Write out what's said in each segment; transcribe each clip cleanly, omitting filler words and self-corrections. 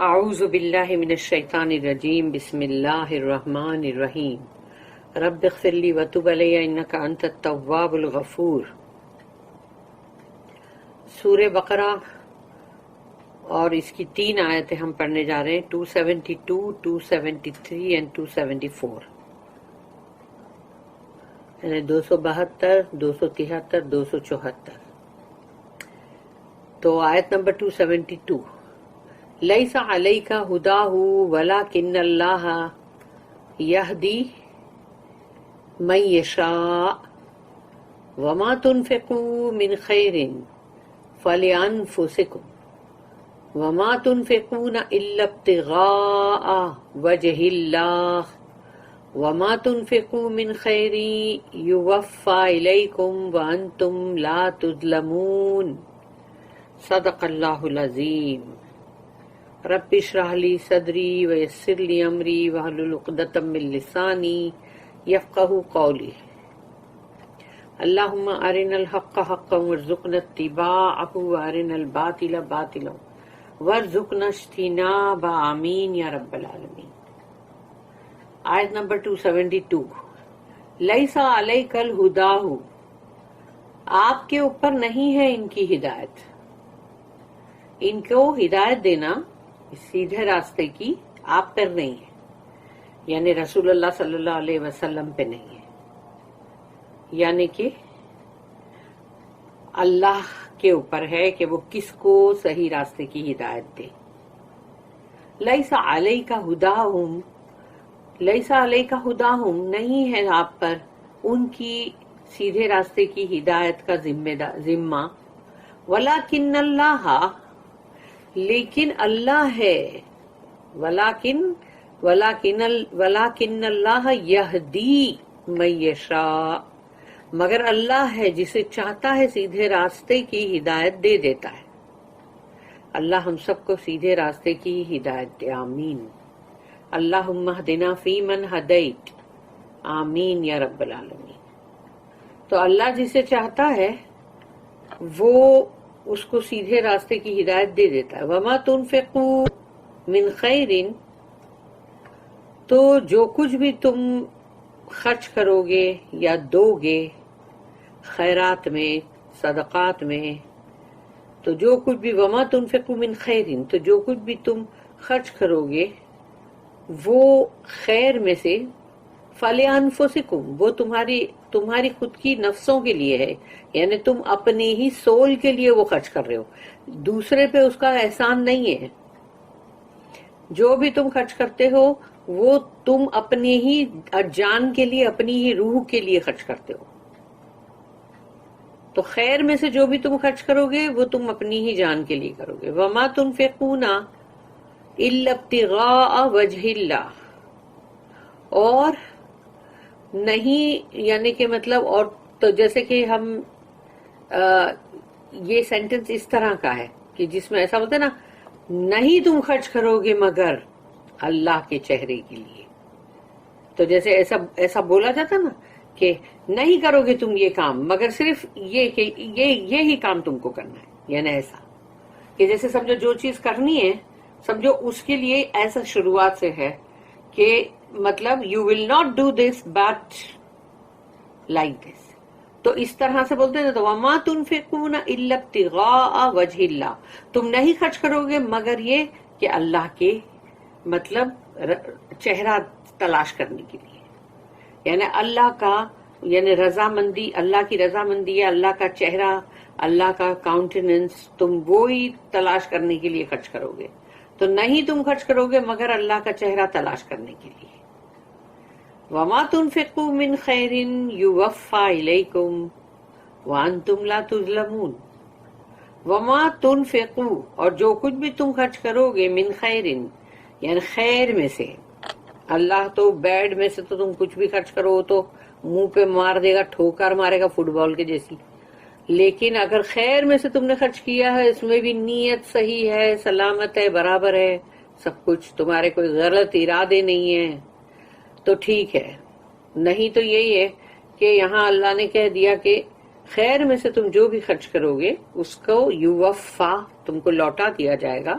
اعوذ باللہ من الشیطان الرجیم بسم اللہ الرحمن الرحیم رب اغفر لی وتب علی انک انت التواب الغفور۔ سورہ بقرہ اور اس کی 3 آیتیں ہم پڑھنے جا رہے ہیں، 272، 273 and 274، یعنی 272، 273، 274۔ تو آیت نمبر 272، لیس علیک ہداہ ولکن اللہ یہدی من یشاء وما تنفقوا من خیر فلانفسکم وما تنفقون الا ابتغاء وجہ اللہ وما تنفقوا من خیر یوفى الیکم وانتم لا تظلمون۔ صدق اللہ العظیم۔ رب اشرح لی صدری ویسر لی امری واحلل عقدۃ من لسانی یفقہوا قولی۔ اللہم ارنا الحق حقا وارزقنا اتباعہ وارنا الباطل باطلا وارزقنا اجتنابہ، آمین یا رب العالمین۔ آیت نمبر 272، لیس علیک الہداہ، آپ کے اوپر نہیں ہے ان کی ہدایت، ان کو ہدایت دینا سیدھے راستے کی آپ پر نہیں ہے، یعنی رسول اللہ صلی اللہ علیہ وسلم پہ نہیں ہے، یعنی کہ اللہ کے اوپر ہے کہ وہ کس کو صحیح راستے کی ہدایت دے۔ لیس علیک ہداہم، لیس علیک ہداہم، نہیں ہے آپ پر ان کی سیدھے راستے کی ہدایت کا ذمہ، ولکن اللہ، لیکن اللہ ہے، ولیکن اللہ یہدی من یشاء، مگر اللہ ہے جسے چاہتا ہے سیدھے راستے کی ہدایت دے دیتا ہے۔ اللہ ہم سب کو سیدھے راستے کی ہدایت دے، آمین۔ اللہم اہدنا فیمن ہدیت، آمین یا رب العالمین۔ تو اللہ جسے چاہتا ہے وہ اس کو سیدھے راستے کی ہدایت دے دیتا ہے۔ وما تنفقوا من خیر، تو جو کچھ بھی تم خرچ کرو گے یا دو گے خیرات میں، صدقات میں، تو جو کچھ بھی وما تنفقوا من خیر، تو جو کچھ بھی تم خرچ کرو گے وہ خیر میں سے، فلانفسکم، وہ تمہاری خود کی نفسوں کے لیے ہے، یعنی تم اپنے ہی سول کے لیے وہ خرچ کر رہے ہو، دوسرے پہ اس کا احسان نہیں ہے۔ جو بھی تم خرچ کرتے ہو وہ تم اپنے ہی جان کے لیے، اپنی ہی روح کے لیے خرچ کرتے ہو۔ تو خیر میں سے جو بھی تم خرچ کرو گے وہ تم اپنی ہی جان کے لیے کرو گے۔ وما تنفقون الا ابتغاء وجہ اللہ، اور نہیں، یعنی کہ مطلب، اور تو جیسے کہ ہم یہ سینٹنس اس طرح کا ہے کہ جس میں ایسا ہوتا ہے نا، نہیں تم خرچ کرو گے مگر اللہ کے چہرے کے لیے، تو جیسے ایسا بولا جاتا نا کہ نہیں کرو گے تم یہ کام مگر صرف یہ کہ یہی کام تم کو کرنا ہے، یعنی ایسا کہ جیسے سمجھو جو چیز کرنی ہے، سمجھو اس کے لیے ایسا شروعات سے ہے کہ مطلب you will not do this but like this, تو اس طرح سے بولتے ہیں۔ تو وما تنفقون الا ابتغاء وجہ اللہ، تم نہیں خرچ کرو گے مگر یہ کہ اللہ کے مطلب چہرہ تلاش کرنے کے لیے، یعنی اللہ کا، یعنی رضامندی، اللہ کی رضامندی ہے، اللہ کا چہرہ، اللہ کا کاؤنٹیننس، تم وہی تلاش کرنے کے لیے خرچ کرو گے۔ تو نہیں تم خرچ کرو گے مگر اللہ کا چہرہ تلاش کرنے کے لیے۔ وما تنفقوا من خیر یوفى الیکم وانتم لا تظلمون۔ وما تنفقوا، اور جو کچھ بھی تم خرچ کرو گے، من خیر، یعنی خیر میں سے، اللہ تو بیڈ میں سے تو تم کچھ بھی خرچ کرو تو منہ پہ مار دے گا، ٹھوکر مارے گا فٹ بال کے جیسی، لیکن اگر خیر میں سے تم نے خرچ کیا ہے، اس میں بھی نیت صحیح ہے، سلامت ہے، برابر ہے سب کچھ، تمہارے کوئی غلط ارادے نہیں ہیں، تو ٹھیک ہے۔ نہیں تو یہی ہے کہ یہاں اللہ نے کہہ دیا کہ خیر میں سے تم جو بھی خرچ کرو گے اس کو یوفا، تم کو لوٹا دیا جائے گا،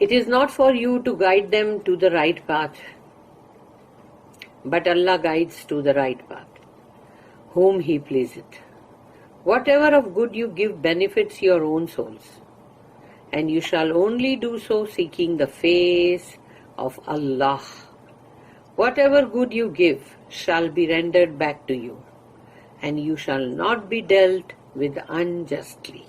It is not for you to guide them to the right path, but Allah guides to the right path, whom He pleaseth. Whatever of good you give benefits your own souls, and you shall only do so seeking the face of Allah. Whatever good you give shall be rendered back to you, and you shall not be dealt with unjustly.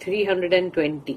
320,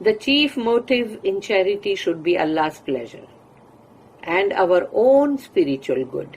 The chief motive in charity should be Allah's pleasure and our own spiritual good.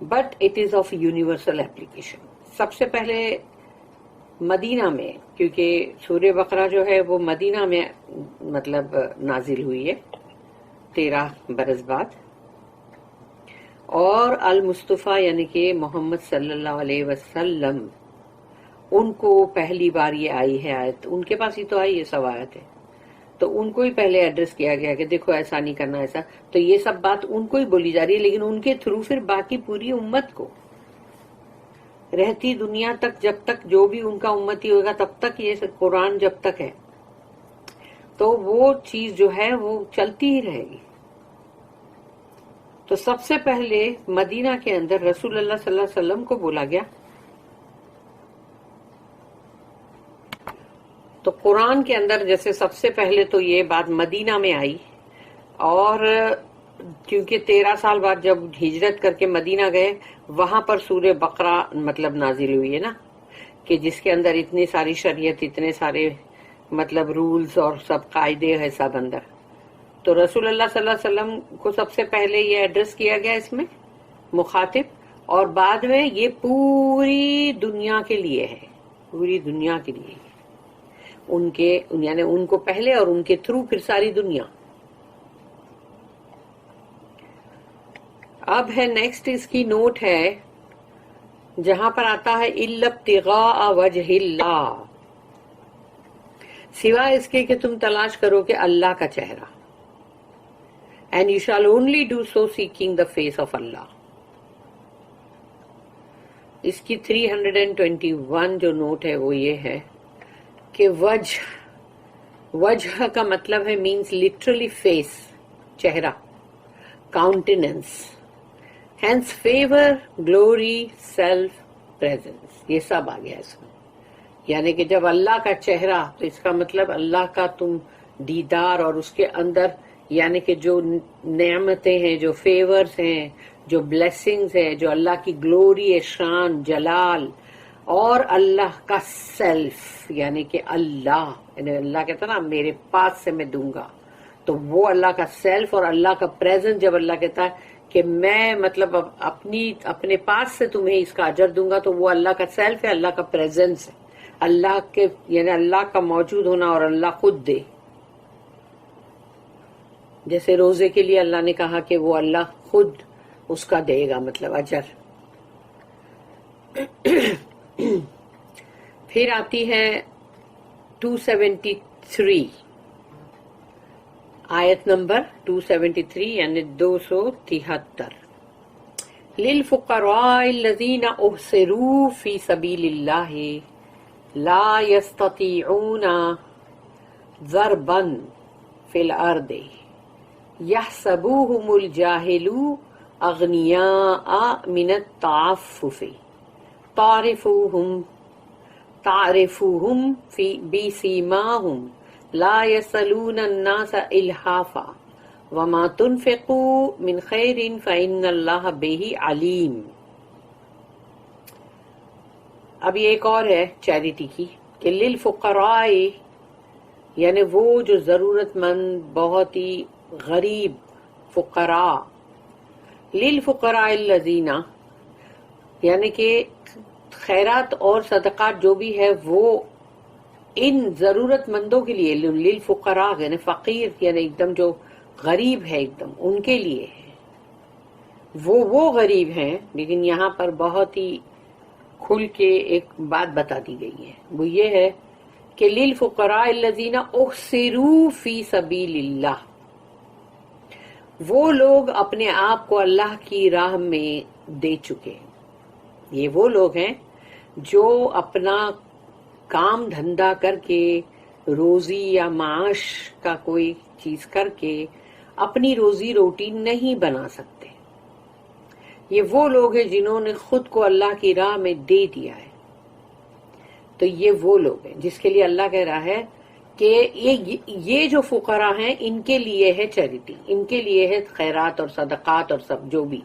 But it is of universal application. سب سے پہلے مدینہ میں، کیونکہ سورہ بقرہ جو ہے وہ مدینہ میں مطلب نازل ہوئی ہے 13 برس بعد، اور المصطفیٰ یعنی کہ محمد صلی اللہ علیہ وسلم ان کو پہلی بار یہ آئی ہے آیت، ان کے پاس ہی تو آئی یہ سب آیت ہے، تو ان کو ہی پہلے ایڈریس کیا گیا کہ دیکھو ایسا نہیں کرنا ایسا. تو یہ سب بات ان کو ہی بولی جا رہی ہے، لیکن ان کے تھرو پھر باقی پوری امت کو رہتی دنیا تک، جب تک جو بھی ان کا امتی ہوگا تب تک یہ قرآن جب تک ہے تو وہ چیز جو ہے وہ چلتی ہی رہے گی. تو سب سے پہلے مدینہ کے اندر رسول اللہ صلی اللہ علیہ وسلم کو بولا گیا. تو قرآن کے اندر جیسے سب سے پہلے تو یہ بات مدینہ میں آئی، اور کیونکہ 13 سال بعد جب ہجرت کر کے مدینہ گئے وہاں پر سورہ بقرہ مطلب نازل ہوئی ہے نا، کہ جس کے اندر اتنی ساری شریعت، اتنے سارے مطلب رولز اور سب قاعدے ہے سب اندر. تو رسول اللہ صلی اللہ علیہ وسلم کو سب سے پہلے یہ ایڈریس کیا گیا اس میں مخاطب، اور بعد میں یہ پوری دنیا کے لیے ہے، پوری دنیا کے لیے ان کے، یعنی ان کو پہلے اور ان کے تھرو پھر ساری دنیا. اب ہے نیکسٹ اس کی نوٹ ہے جہاں پر آتا ہے الا ابتغاء وجہ اللہ، سوائے اس کے کہ تم تلاش کرو کہ اللہ کا چہرہ. And you shall only do so seeking the face of Allah. اس کی 321 جو نوٹ ہے وہ یہ ہے کہ وجہ کا مطلب ہے مینس لٹرلی فیس، چہرہ، countenance, hence favour, glory, self presence, یہ سب آ گیا اس میں. یعنی کہ جب اللہ کا چہرہ، تو اس کا مطلب اللہ کا تم دیدار، اور اس کے اندر یعنی کہ جو نعمتیں ہیں، جو فیورز ہیں، جو بلیسنگز ہیں، جو اللہ کی گلوری ہے، شان، جلال، اور اللہ کا سیلف یعنی کہ اللہ، یعنی اللہ کہتا نا میرے پاس سے میں دوں گا، تو وہ اللہ کا سیلف اور اللہ کا پریزنس. جب اللہ کہتا ہے کہ میں مطلب اپنے پاس سے تمہیں اس کا اجر دوں گا، تو وہ اللہ کا سیلف ہے، اللہ کا پریزنس ہے، اللہ کے یعنی اللہ کا موجود ہونا، اور اللہ خود دے. جیسے روزے کے لیے اللہ نے کہا کہ وہ اللہ خود اس کا دے گا مطلب اجر. پھر آتی ہے 273 آیت نمبر 273 یعنی 273. للفقراء الذین احصروا فی سبیل اللہ لا یستطیعون ضربا فی الارض یحسبوہم الجاہل اغنیاء من التعفف تعرفوہم بسیماہم لا یسألون الناس الحافا وما تنفقوا من خیر فإن اللہ بہ علیم. اب یہ ایک اور ہے چیریٹی کی کہ للفقراء یعنی وہ جو ضرورت مند، بہت ہی غریب فقراء. للفقراء الذین یعنی کہ خیرات اور صدقات جو بھی ہے وہ ان ضرورت مندوں کے لیے، للفقراء یعنی فقیر یعنی ایک دم جو غریب ہے ایک دم ان کے لیے ہے. وہ غریب ہیں، لیکن یہاں پر بہت ہی کھل کے ایک بات بتا دی گئی ہے، وہ یہ ہے کہ للفقراء الذین احصروا فی سبیل اللہ، وہ لوگ اپنے آپ کو اللہ کی راہ میں دے چکے. یہ وہ لوگ ہیں جو اپنا کام دھندا کر کے، روزی یا معاش کا کوئی چیز کر کے اپنی روزی روٹی نہیں بنا سکتے. یہ وہ لوگ ہیں جنہوں نے خود کو اللہ کی راہ میں دے دیا ہے. تو یہ وہ لوگ ہیں جس کے لیے اللہ کہہ رہا ہے کہ یہ جو فقراء ہیں ان کے لیے ہے چیریٹی، ان کے لیے ہے خیرات اور صدقات اور سب جو بھی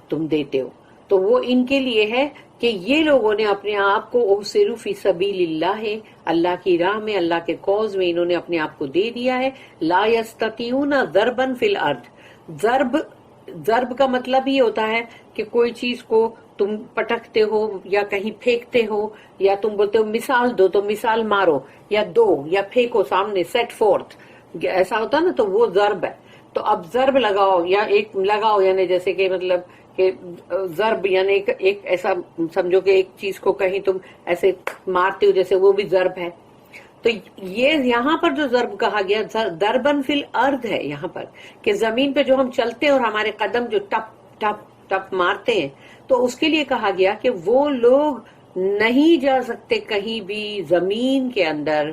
تم دیتے ہو، تو وہ ان کے لیے ہے کہ یہ لوگوں نے اپنے آپ کو احصروا فی سبیل اللہ ہے، اللہ کی راہ میں، اللہ کے کوز میں انہوں نے اپنے آپ کو دے دیا ہے. لا یستطیعون ضربا فی الارض، ضرب ضرب کا مطلب یہ ہوتا ہے کہ کوئی چیز کو تم پٹکتے ہو یا کہیں پھینکتے ہو، یا تم بولتے ہو مثال دو تو مثال مارو، یا دو یا پھینکو سامنے، سیٹ فورتھ، ایسا ہوتا نا، تو وہ ضرب ہے. تو اب ضرب لگاؤ یا ایک لگاؤ، یعنی جیسے کہ مطلب کہ ضرب یعنی ایک ایسا سمجھو کہ ایک چیز کو کہیں تم ایسے مارتے ہو جیسے، وہ بھی ضرب ہے. تو یہ یہاں پر جو ضرب کہا گیا ضربن فی الارض ہے یہاں پر، کہ زمین پہ جو ہم چلتے ہیں اور ہمارے قدم جو ٹپ ٹپ ٹپ مارتے ہیں، تو اس کے لیے کہا گیا کہ وہ لوگ نہیں جا سکتے کہیں بھی زمین کے اندر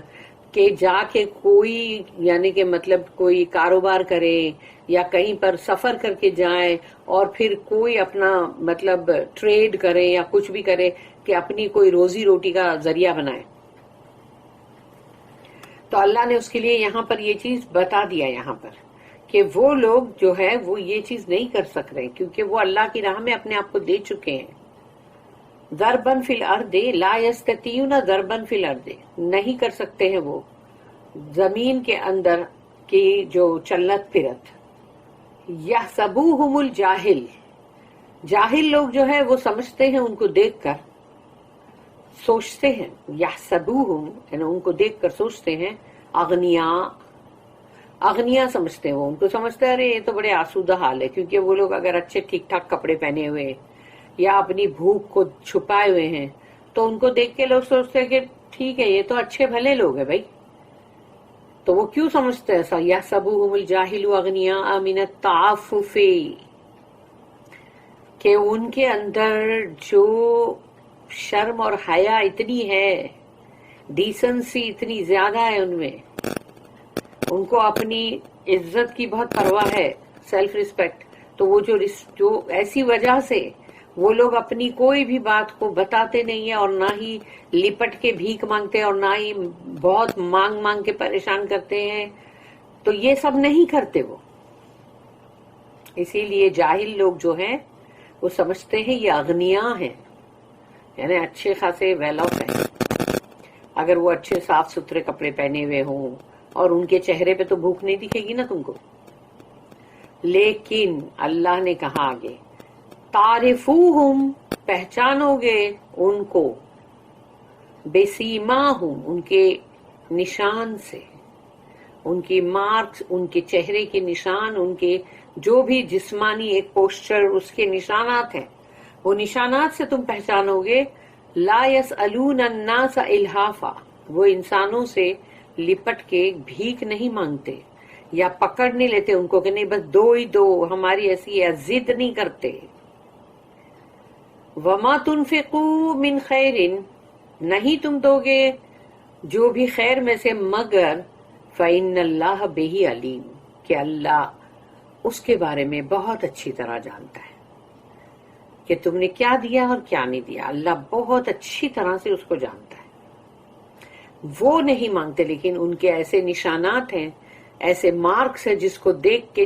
کہ جا کے کوئی یعنی کہ مطلب کوئی کاروبار کرے یا کہیں پر سفر کر کے جائیں اور پھر کوئی اپنا مطلب ٹریڈ کرے یا کچھ بھی کرے کہ اپنی کوئی روزی روٹی کا ذریعہ بنائے. تو اللہ نے اس کے لیے یہاں پر یہ چیز بتا دیا یہاں پر کہ وہ لوگ جو ہے وہ یہ چیز نہیں کر سک رہے، کیونکہ وہ اللہ کی راہ میں اپنے آپ کو دے چکے ہیں. ضربن فی الارض لا یستطیعون ضربن فی الارض، نہیں کر سکتے ہیں وہ زمین کے اندر کی جو چلت پھرت. یحسبوہم الجاہل، جاہل لوگ جو ہے وہ سمجھتے ہیں ان کو دیکھ کر، سوچتے ہیں، یحسبوہم یعنی ان کو دیکھ کر سوچتے ہیں، اغنیاء، اغنیاء سمجھتے ہیں، وہ ان کو سمجھتے ہیں ارے یہ تو بڑے آسودہ حال ہے، کیونکہ وہ لوگ اگر اچھے ٹھیک ٹھاک کپڑے پہنے ہوئے یا اپنی بھوک کو چھپائے ہوئے ہیں تو ان کو دیکھ کے لوگ سوچتے ہیں کہ ٹھیک ہے یہ تو اچھے بھلے لوگ ہیں بھائی. تو وہ کیوں سمجھتے ہیں ایسا؟ یحسبوہم الجاہل اغنیاء من التعفف، کہ ان کے اندر جو شرم اور حیا اتنی ہے، ڈیسنسی اتنی زیادہ ہے ان میں، ان کو اپنی عزت کی بہت پرواہ ہے، سیلف ریسپیکٹ. تو وہ جو ایسی وجہ سے وہ لوگ اپنی کوئی بھی بات کو بتاتے نہیں ہیں، اور نہ ہی لپٹ کے بھیک مانگتے ہیں، اور نہ ہی بہت مانگ مانگ کے پریشان کرتے ہیں. تو یہ سب نہیں کرتے وہ. اسی لیے جاہل لوگ جو ہیں وہ سمجھتے ہیں یہ اغنیاء ہیں، یعنی اچھے خاصے ویل آف ہیں. اگر وہ اچھے صاف ستھرے کپڑے پہنے ہوئے ہوں اور ان کے چہرے پہ تو بھوک نہیں دکھے گی نا تم کو. لیکن اللہ نے کہا آگے تعرفوہم، پہچانو گے ان کو، بسیماہم، ان کے نشان سے، ان کی مارکس، ان کے چہرے کے نشان، ان کے جو بھی جسمانی ایک پوسچر اس کے نشانات ہیں، وہ نشانات سے تم پہچانو گے. لا یسألون الناس الحافا، وہ انسانوں سے لپٹ کے بھیک نہیں مانگتے یا پکڑ نہیں لیتے ان کو کہ نہیں بس دو ہی دو، ہماری ایسی ہے، ضد نہیں کرتے. وما تنفقوا من خیر، نہیں تم دو گے جو بھی خیر میں سے، مگر فإن اللہ بہ علیم، کہ اللہ اس کے بارے میں بہت اچھی طرح جانتا ہے کہ تم نے کیا دیا اور کیا نہیں دیا. اللہ بہت اچھی طرح سے اس کو جانتا ہے. وہ نہیں مانگتے، لیکن ان کے ایسے نشانات ہیں، ایسے مارکس ہیں جس کو دیکھ کے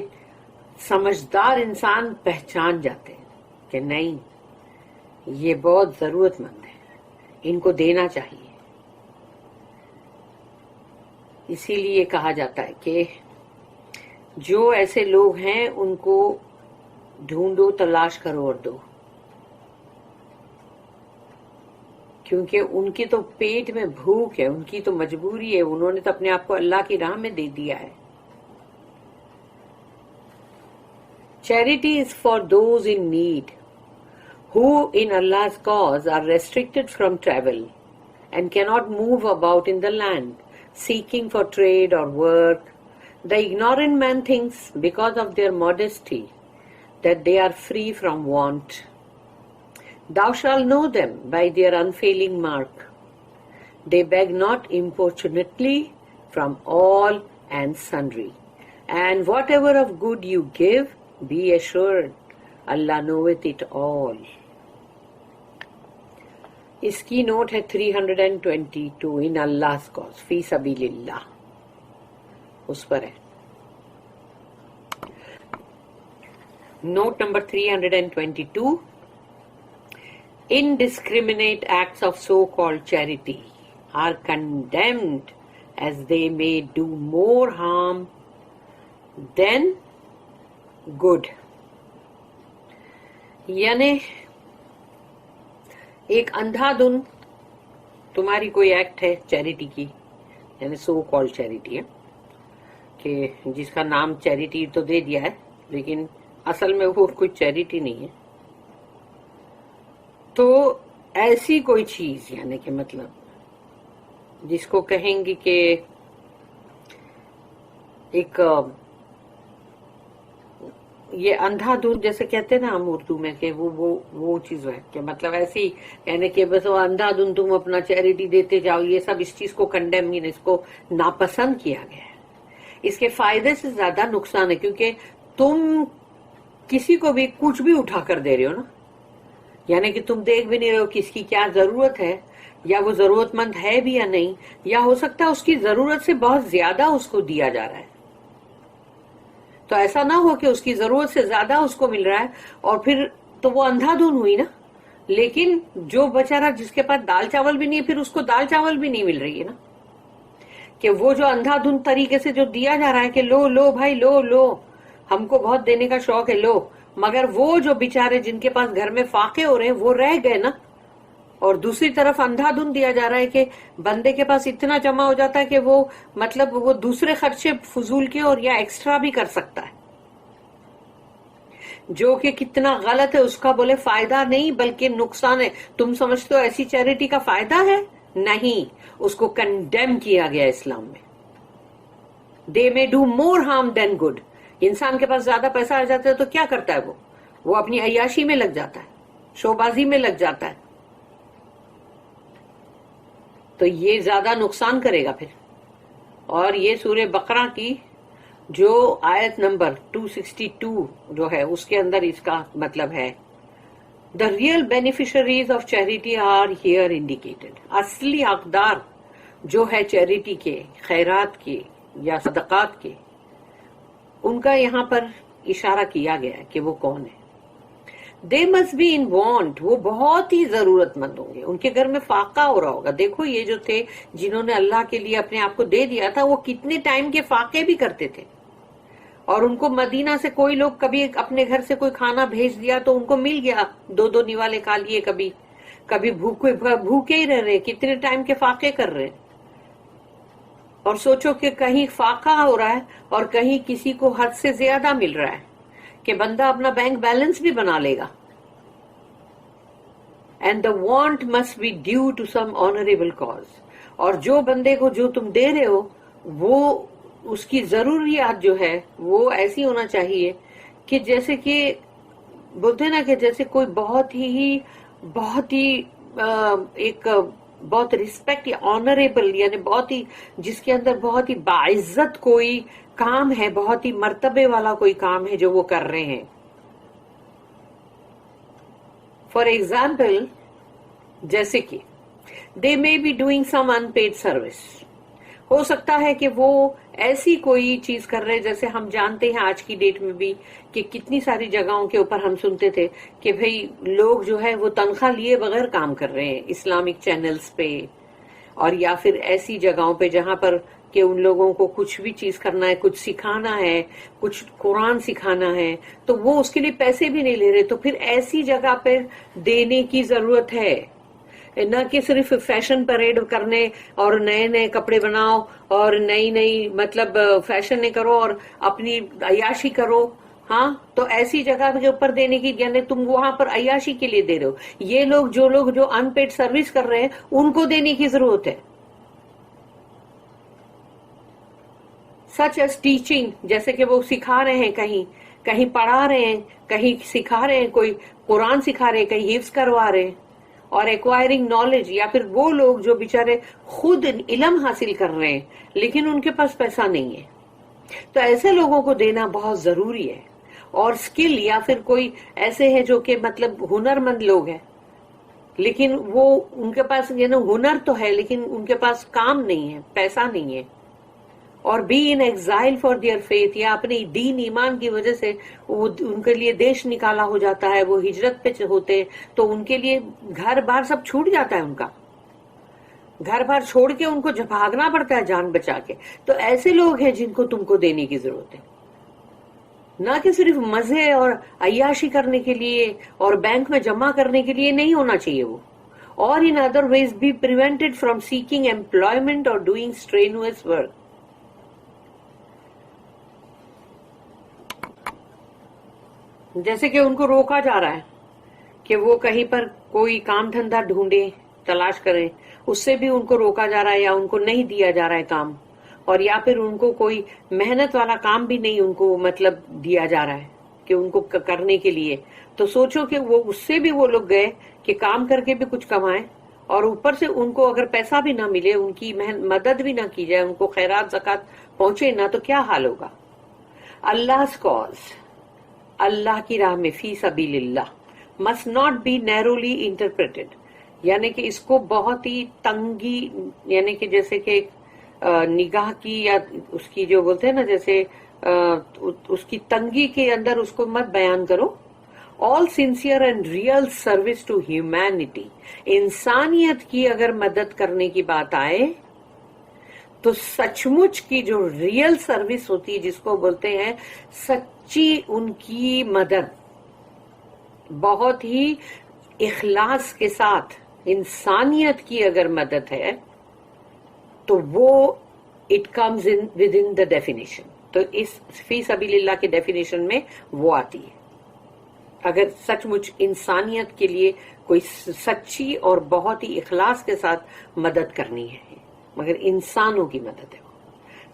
سمجھدار انسان پہچان جاتے ہیں کہ نہیں یہ بہت ضرورت مند ہے، ان کو دینا چاہیے. اسی لیے کہا جاتا ہے کہ جو ایسے لوگ ہیں ان کو ڈھونڈو، تلاش کرو اور دو، کیونکہ ان کی تو پیٹ میں بھوک ہے، ان کی تو مجبوری ہے، انہوں نے تو اپنے آپ کو اللہ کی راہ میں دے دیا ہے. Charity is for those in need who in Allah's cause are restricted from travel and cannot move about in the land seeking for trade or work. The ignorant man thinks because of their modesty that they are free from want. Thou shalt know them by their unfailing mark. They beg not importunately from all and sundry. And whatever of good you give, be assured, Allah knoweth it all. اس کی note ہے 322 in Allah's cause, فی سبیل اللہ، اس پر ہے. Note number 322. Indiscriminate acts of so-called charity are condemned as they may do more harm than good. یعنی ایک اندھا دھن تمہاری کوئی ایکٹ ہے چیریٹی کی، یعنی سو کال چیریٹی ہے، کہ جس کا نام چیریٹی تو دے دیا ہے لیکن اصل میں وہ کوئی چیریٹی نہیں ہے. تو ایسی کوئی چیز یعنی کہ مطلب جس کو کہیں گی کہ ایک یہ اندھا دھن جیسے کہتے ہیں نا ہم اردو میں، کہ وہ چیز ہے کہ مطلب ایسی یعنی کہ بس وہ اندھا دھن تم اپنا چیریٹی دیتے جاؤ، یہ سب اس چیز کو کنڈیم، اس کو ناپسند کیا گیا ہے. اس کے فائدے سے زیادہ نقصان ہے، کیونکہ تم کسی کو بھی کچھ بھی اٹھا کر دے رہے ہو نا، یعنی کہ تم دیکھ بھی نہیں رہے ہو کس کی کیا ضرورت ہے، یا وہ ضرورت مند ہے بھی یا نہیں، یا ہو سکتا ہے اس کی ضرورت سے بہت زیادہ اس کو دیا جا رہا ہے. تو ایسا نہ ہو کہ اس کی ضرورت سے زیادہ اس کو مل رہا ہے اور پھر تو وہ اندھا دھن ہوئی نا. لیکن جو بیچارہ جس کے پاس دال چاول بھی نہیں ہے، پھر اس کو دال چاول بھی نہیں مل رہی ہے نا، کہ وہ جو اندھا دھن طریقے سے جو دیا جا رہا ہے کہ لو لو بھائی لو لو، ہم کو بہت دینے کا شوق ہے لو، مگر وہ جو بیچارے جن کے پاس گھر میں فاقے ہو رہے ہیں وہ رہ گئے نا. اور دوسری طرف اندھا دھن دیا جا رہا ہے کہ بندے کے پاس اتنا جمع ہو جاتا ہے کہ وہ مطلب وہ دوسرے خرچے فضول کے اور یا ایکسٹرا بھی کر سکتا ہے، جو کہ کتنا غلط ہے. اس کا بولے فائدہ نہیں بلکہ نقصان ہے. تم سمجھتے ہو ایسی چیریٹی کا فائدہ ہے؟ نہیں، اس کو کنڈیم کیا گیا اسلام میں. They may do more harm than good. انسان کے پاس زیادہ پیسہ آ جاتا ہے تو کیا کرتا ہے وہ اپنی عیاشی میں لگ جاتا ہے، شوبازی میں لگ جاتا ہے، تو یہ زیادہ نقصان کرے گا پھر. اور یہ سورہ بقرہ کی جو آیت نمبر 262 جو ہے اس کے اندر اس کا مطلب ہے The real beneficiaries of charity are here indicated. اصلی حقدار جو ہے چیریٹی کے، خیرات کے یا صدقات کے، ان کا یہاں پر اشارہ کیا گیا ہے کہ وہ کون ہے. They must be in want. وہ بہت ہی ضرورت مند ہوں گے، ان کے گھر میں فاقہ ہو رہا ہوگا. دیکھو یہ جو تھے جنہوں نے اللہ کے لیے اپنے آپ کو دے دیا تھا، وہ کتنے ٹائم کے فاقے بھی کرتے تھے، اور ان کو مدینہ سے کوئی لوگ کبھی اپنے گھر سے کوئی کھانا بھیج دیا تو ان کو مل گیا، دو نوالے کھا لیے، کبھی بھوکے ہی رہ رہے، کتنے ٹائم کے فاقے کر رہے. اور سوچو کہ کہیں فاقہ ہو رہا ہے اور کہیں کسی کو حد سے زیادہ مل رہا ہے کہ بندہ اپنا بینک بیلنس بھی بنا لے گا. And the want must be due to some honourable cause. اور جو بندے کو جو تم دے رہے ہو وہ اس کی ضروریات جو ہے وہ ایسی ہونا چاہیے کہ جیسے کہ بولتے ہیں نا کہ جیسے کوئی بہت ہی ایک بہت ریسپیکٹ یا آنریبل، یعنی بہت ہی جس کے اندر بہت ہی باعزت کوئی کام ہے، بہت ہی مرتبے والا کوئی کام ہے جو وہ کر رہے ہیں. فار ایگزامپل جیسے کہ دے may be doing some unpaid service. ہو سکتا ہے کہ وہ ایسی کوئی چیز کر رہے، جیسے ہم جانتے ہیں آج کی ڈیٹ میں بھی کہ کتنی ساری جگہوں کے اوپر ہم سنتے تھے کہ بھئی لوگ جو ہے وہ تنخواہ لیے بغیر کام کر رہے ہیں اسلامک چینلز پہ، اور یا پھر ایسی جگہوں پہ جہاں پر کہ ان لوگوں کو کچھ بھی چیز کرنا ہے، کچھ سکھانا ہے، کچھ قرآن سکھانا ہے، تو وہ اس کے لیے پیسے بھی نہیں لے رہے. تو پھر ایسی جگہ پہ دینے کی ضرورت ہے، نہ کہ صرف فیشن پریڈ کرنے اور نئے نئے کپڑے بناؤ اور نئی مطلب فیشن کرو اور اپنی عیاشی کرو. ہاں تو ایسی جگہ کے اوپر دینے کی، یعنی تم وہاں پر عیاشی کے لیے دے رہے ہو. یہ لوگ جو ان پیڈ سروس کر رہے ہیں ان کو دینے کی ضرورت ہے. سچ ایز ٹیچنگ، جیسے کہ وہ سکھا رہے ہیں، کہیں پڑھا رہے ہیں، کہیں سکھا رہے ہیں، کوئی قرآن سکھا رہے ہیں، کہیں حفظ کروا رہے ہیں، اور ایکوائرنگ نالج. یا پھر وہ لوگ جو بیچارے خود علم حاصل کر رہے ہیں لیکن ان کے پاس پیسہ نہیں ہے، تو ایسے لوگوں کو دینا بہت ضروری ہے. اور اسکل یا پھر کوئی ایسے ہے جو کہ مطلب ہنر مند لوگ ہیں لیکن وہ ان کے پاس یعنی ہنر تو ہے لیکن ان کے پاس کام نہیں ہے، پیسہ نہیں ہے، اور be in exile for their faith, یا اپنے دین ایمان کی وجہ سے ان کے لیے دیش نکالا ہو جاتا ہے، وہ ہجرت پہ ہوتے ہیں، تو ان کے لیے گھر بار سب چھوٹ جاتا ہے، ان کا گھر بار چھوڑ کے ان کو بھاگنا پڑتا ہے جان بچا کے. تو ایسے لوگ ہیں جن کو تم کو دینے کی ضرورت ہے. نہ کہ صرف مزے اور عیاشی کرنے کے لیے اور بینک میں جمع کرنے کے لیے نہیں ہونا چاہیے وہ. اور in other ways be prevented from seeking employment or doing strenuous work. جیسے کہ ان کو روکا جا رہا ہے کہ وہ کہیں پر کوئی کام دھندا ڈھونڈے، تلاش کریں، اس سے بھی ان کو روکا جا رہا ہے یا ان کو نہیں دیا جا رہا ہے کام، اور یا پھر ان کو کوئی محنت والا کام بھی نہیں ان کو مطلب دیا جا رہا ہے کہ ان کو کرنے کے لیے. تو سوچو کہ وہ اس سے بھی وہ لوگ گئے کہ کام کر کے بھی کچھ کمائیں، اور اوپر سے ان کو اگر پیسہ بھی نہ ملے، ان کی مدد بھی نہ کی جائے، ان کو خیرات زکوٰۃ پہنچے نہ، تو کیا حال ہوگا. Allah's cause، اللہ کی راہ میں، فی سبیل اللہ، must not be narrowly interpreted، یعنی کہ اس کو بہت ہی تنگی، یعنی کہ جیسے کہ نگاہ کی یا اس کی جو بولتے ہیں نا، جیسے اس کی تنگی کے اندر اس کو مت بیان کرو. all sincere and real service to humanity، انسانیت کی اگر مدد کرنے کی بات آئے تو سچ مچ کی جو ریئل سروس ہوتی ہے، جس کو بولتے ہیں سچی ان کی مدد، بہت ہی اخلاص کے ساتھ انسانیت کی اگر مدد ہے تو وہ it comes in with in the definition. تو اس فی سبیل اللہ کی ڈیفینیشن میں وہ آتی ہے. اگر سچ مچ انسانیت کے لیے کوئی سچی اور بہت ہی اخلاص کے ساتھ مدد کرنی ہے، مگر انسانوں کی مدد ہے.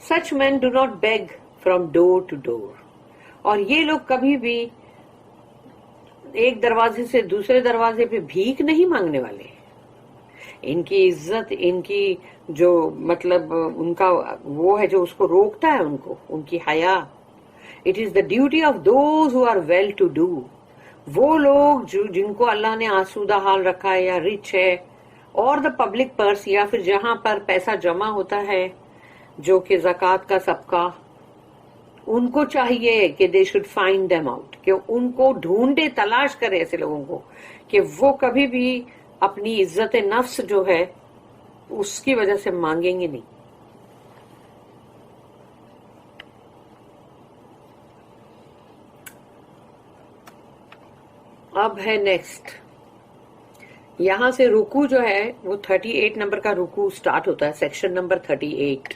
Such men do not beg from door to door, اور یہ لوگ کبھی بھی ایک دروازے سے دوسرے دروازے پہ بھیک نہیں مانگنے والے. ان کی عزت، ان کی جو مطلب ان کا وہ ہے جو اس کو روکتا ہے ان کو، ان کی حیا. It is the duty of those who are well to do, وہ لوگ جن کو اللہ نے آسودہ حال رکھا ہے یا رچ ہے، اور دا پبلک پرس، یا پھر جہاں پر پیسہ جمع ہوتا ہے جو کہ زکوٰۃ کا صدقہ، ان کو چاہیے کہ they should find them out, کہ ان کو ڈھونڈے، تلاش کرے ایسے لوگوں کو کہ وہ کبھی بھی اپنی عزت نفس جو ہے اس کی وجہ سے مانگیں گے نہیں. اب ہے نیکسٹ، یہاں سے رکوع جو ہے وہ 38 نمبر کا رکوع سٹارٹ ہوتا ہے، سیکشن نمبر 38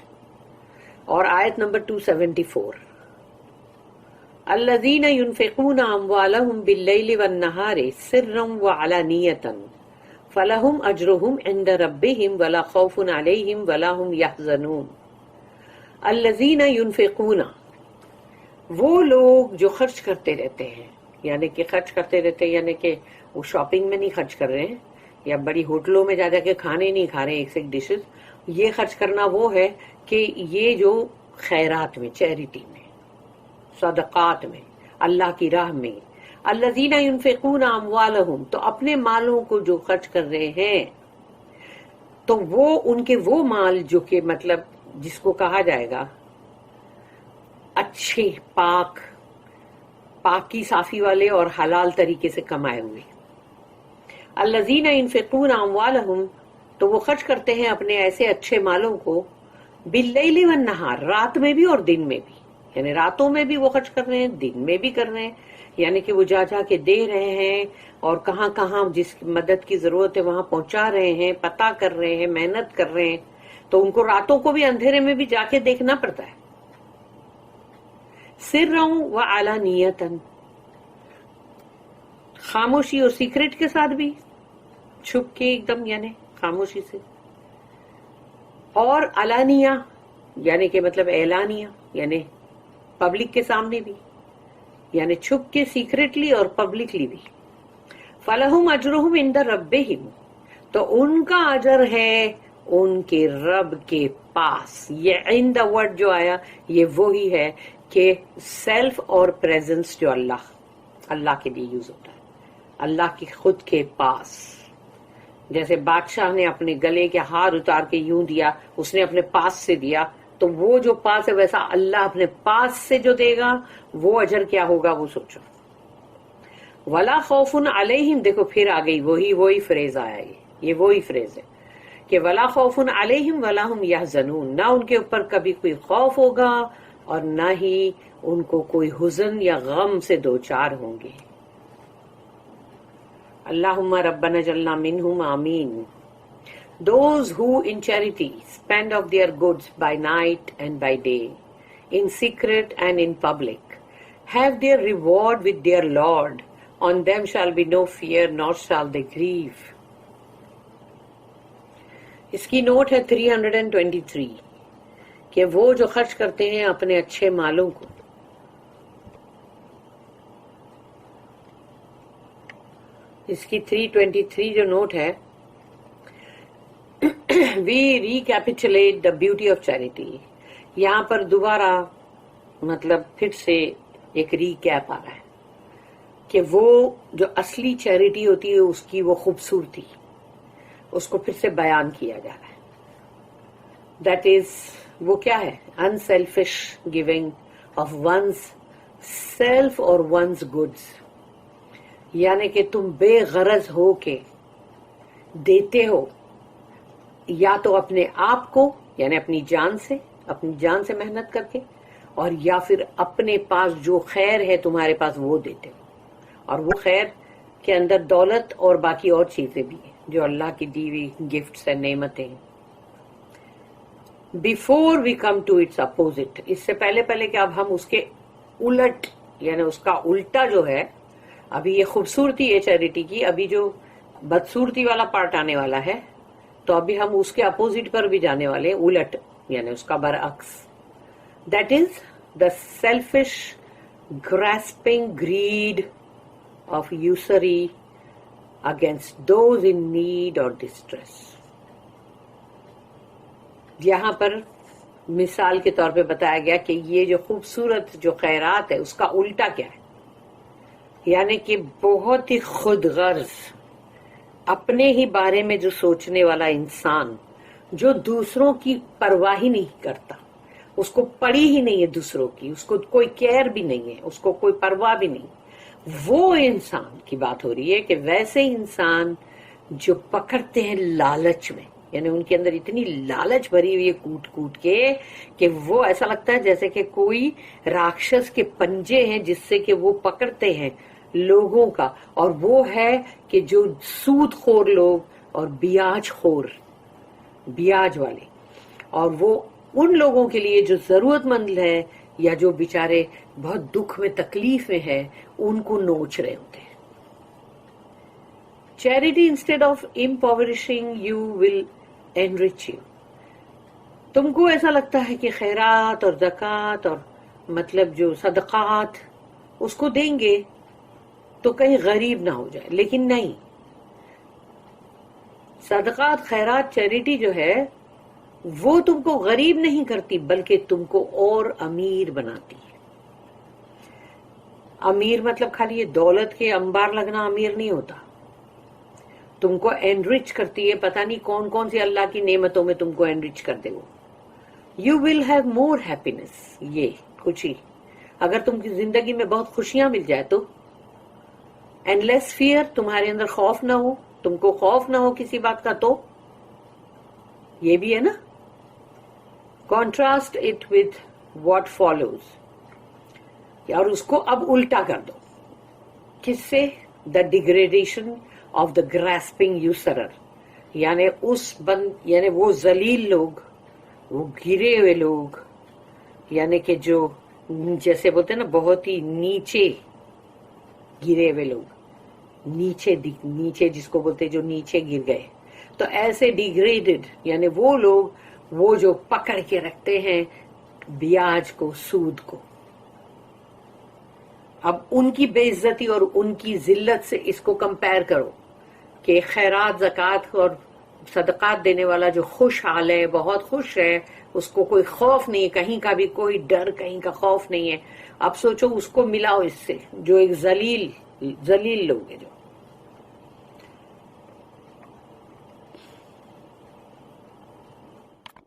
اور آیت نمبر 274. الذین ينفقون اموالهم باللیل والنہار سرا وعلانیۃ فلہم اجرہم عند ربہم ولا خوف علیہم ولا ہم یحزنون. الذین ينفقون، وہ لوگ جو خرچ کرتے رہتے ہیں، یعنی کہ خرچ کرتے رہتے ہیں، یعنی کہ وہ شاپنگ میں نہیں خرچ کر رہے ہیں یا بڑی ہوٹلوں میں جا جا کے کھانے نہیں کھا رہے ایک سے ایک ڈشز. یہ خرچ کرنا وہ ہے کہ یہ جو خیرات میں، چیریٹی میں، صدقات میں، اللہ کی راہ میں. الذین ينفقون اموالہم، تو اپنے مالوں کو جو خرچ کر رہے ہیں، تو وہ ان کے وہ مال جو کہ مطلب جس کو کہا جائے گا اچھے، پاکی صافی والے اور حلال طریقے سے کمائے ہوئے. الذین ينفقون اموالہم، تو وہ خرچ کرتے ہیں اپنے ایسے اچھے مالوں کو، باللیل والنہار، رات میں بھی اور دن میں بھی، یعنی راتوں میں بھی وہ خرچ کر رہے ہیں، دن میں بھی کر رہے ہیں، یعنی کہ وہ جا جا کے دے رہے ہیں اور کہاں کہاں جس مدد کی ضرورت ہے وہاں پہنچا رہے ہیں، پتہ کر رہے ہیں، محنت کر رہے ہیں. تو ان کو راتوں کو بھی اندھیرے میں بھی جا کے دیکھنا پڑتا ہے. سرًا وعلانیۃ، خاموشی اور سیکرٹ کے ساتھ بھی، چھپ کے ایک دم، یعنی خاموشی سے، اور علانیہ یعنی کہ مطلب اعلانیہ، یعنی پبلک کے سامنے بھی، یعنی چھپ کے سیکرٹلی اور پبلکلی بھی. فَلَهُمْ أَجْرُهُمْ عِنْدَ رَبِّهِمْ، تو ان کا اجر ہے ان کے رب کے پاس. یہ عند ورڈ جو آیا یہ وہی ہے کہ سیلف اور پریزنس جو اللہ کے لیے یوز ہوتا ہے، اللہ کی خود کے پاس. جیسے بادشاہ نے اپنے گلے کے ہار اتار کے یوں دیا، اس نے اپنے پاس سے دیا، تو وہ جو پاس ہے ویسا اللہ اپنے پاس سے جو دے گا وہ اجر کیا ہوگا وہ سوچو. ولا خوف علیہم، دیکھو پھر آ گئی وہی فریز آیا، یہ وہی فریز ہے کہ ولا خوف علیہم ولا ہم یحزنون، نہ ان کے اوپر کبھی کوئی خوف ہوگا اور نہ ہی ان کو کوئی حزن یا غم سے دوچار ہوں گے. اللہم ربنا جلنا منہم آمین. Those who in charity spend of their goods by night and by day, in secret and in public, have their reward with their Lord. On them shall be no fear, nor shall they grieve. اس کی note ہے 323 کہ وہ جو خرچ کرتے ہیں اپنے اچھے مالوں کو اس کی 323 جو نوٹ ہے we recapitulate the beauty of charity. یہاں پر دوبارہ مطلب پھر سے ایک ریکیپ آ رہا ہے کہ وہ جو اصلی چیریٹی ہوتی ہے اس کی وہ خوبصورتی اس کو پھر سے بیان کیا جا رہا ہے. دیٹ از وہ کیا ہے؟ unselfish giving of one's self or one's goods. یعنی کہ تم بے غرض ہو کے دیتے ہو یا تو اپنے آپ کو یعنی اپنی جان سے محنت کر کے اور یا پھر اپنے پاس جو خیر ہے تمہارے پاس وہ دیتے ہو. اور وہ خیر کے اندر دولت اور باقی اور چیزیں بھی ہیں جو اللہ کی دی ہوئی گفٹس ہیں، نعمتیں ہیں. Before we come to its opposite, اس سے پہلے کہ اب ہم اس کے الٹ یعنی اس کا الٹا جو ہے، ابھی یہ خوبصورتی ہے چیریٹی کی، ابھی جو بدصورتی والا پارٹ آنے والا ہے تو ابھی ہم اس کے اپوزٹ پر بھی جانے والے ہیں، الٹ یعنی اس کا برعکس. That is the selfish grasping greed of usury against those in need or distress. یہاں پر مثال کے طور پہ بتایا گیا کہ یہ جو خوبصورت جو خیرات ہے اس کا الٹا کیا ہے، یعنی کہ بہت ہی خود غرض اپنے ہی بارے میں جو سوچنے والا انسان جو دوسروں کی پرواہ ہی نہیں کرتا، اس کو پڑی ہی نہیں ہے دوسروں کی، اس کو کوئی کیئر بھی نہیں ہے، اس کو کوئی پرواہ بھی نہیں، وہ انسان کی بات ہو رہی ہے کہ ویسے انسان جو پکڑتے ہیں لالچ میں، یعنی ان کے اندر اتنی لالچ بھری ہوئی ہے کوٹ کوٹ کے کہ وہ ایسا لگتا ہے جیسے کہ کوئی راکشس کے پنجے ہیں جس سے کہ وہ پکڑتے ہیں لوگوں کا، اور وہ ہے کہ جو سود خور لوگ اور بیاج خور، بیاج والے، اور وہ ان لوگوں کے لیے جو ضرورت مند ہے یا جو بیچارے بہت دکھ میں تکلیف میں ہے ان کو نوچ رہے ہوتے ہیں. Charity instead of empowering you will enrich you. تم کو ایسا لگتا ہے کہ خیرات اور زکوٰۃ اور مطلب جو صدقات اس کو دیں گے تو کہیں غریب نہ ہو جائے، لیکن نہیں، صدقات خیرات چیریٹی جو ہے وہ تم کو غریب نہیں کرتی بلکہ تم کو اور امیر بناتی ہے. امیر مطلب خالی یہ دولت کے انبار لگنا امیر نہیں ہوتا، تم کو انرچ کرتی ہے، پتہ نہیں کون کون سی اللہ کی نعمتوں میں تم کو انرچ کر دے وہ. You will have more happiness, یہ خوشی، اگر تم کی زندگی میں بہت خوشیاں مل جائے تو. اینڈ لیس فیئر، تمہارے اندر خوف نہ ہو، تم کو خوف نہ ہو کسی بات کا تو یہ بھی ہے نا. Contrast it with what follows, اور اس کو اب الٹا کر دو. کس سے؟ دا ڈیگریڈیشن آف دا گراسپنگ یوسرر، یعنی یعنی وہ ذلیل لوگ، وہ گرے ہوئے لوگ، یعنی کہ جو جیسے بولتے ہیں نا بہت ہی نیچے گرے ہوئے لوگ، نیچے جس کو بولتے جو نیچے گر گئے، تو ایسے ڈیگریڈڈ یعنی وہ لوگ وہ جو پکڑ کے رکھتے ہیں بیاج کو، سود کو. اب ان کی بے عزتی اور ان کی ذلت سے اس کو کمپیئر کرو کہ خیرات زکوٰۃ اور صدقات دینے والا جو خوش حال ہے، بہت خوش ہے، اس کو کوئی خوف نہیں ہے، کہیں کا بھی کوئی ڈر، کہیں کا خوف نہیں ہے. اب سوچو اس کو ملاؤ اس سے جو ایک ذلیل لوگ ہیں، جو